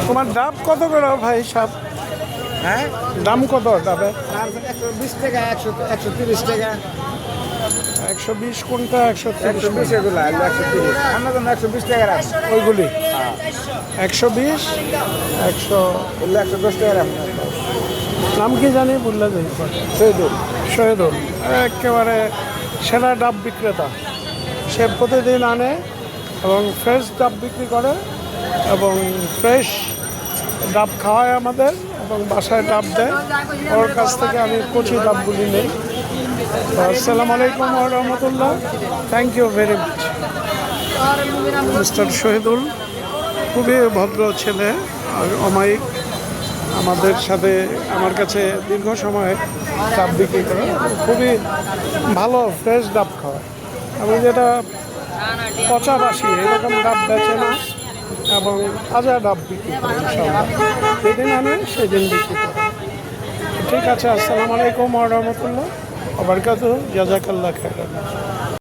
তোমার ডাব কত করে ভাই সাপ? হ্যাঁ, দাম কত ডাবে? 120 টাকা, 130 টাকা। 120 কোনটা? 130 120 এগুলা, 130। আমরা তো 120 টাকা রাখছি। ওইগুলি 120 100। এগুলো 110 টাকা রাখছি। নাম কি জানি বললে যাই। শহীদুল। শহীদুল একেবারে সেরা ডাব বিক্রেতা। সে প্রতিদিন আনে এবং ফ্রেশ ডাব বিক্রি করে এবং ফ্রেশ ডাব খাওয়ায় আমাদের এবং বাসায় ডাব দেয়। ওর কাছ থেকে আমি কচি ডাবগুলি নেই। তো আসসালামু আলাইকুম ওয়া রাহমাতুল্লাহ। Thank you very much mister Shahidul. খুবই ভদ্র ছেলে আর অমায়িক। আমাদের সাথে আমার কাছে দীর্ঘ সময় ডাব বিক্রি করে। খুবই ভালো ফ্রেশ ডাব খাওয়ায় এবং যেটা পচা বাসি এরকম ডাব বেচে না এবং তাজা ডাব বিক্রি করে ইনশাআল্লাহ। যেদিন আনে সেদিন বিক্রি করে। ঠিক আছে, আসসালামু আলাইকুম ওয়া রাহমাতুল্লাহ ওয়া বারাকাতুহু। জাযাকাল্লাহ খাইরান।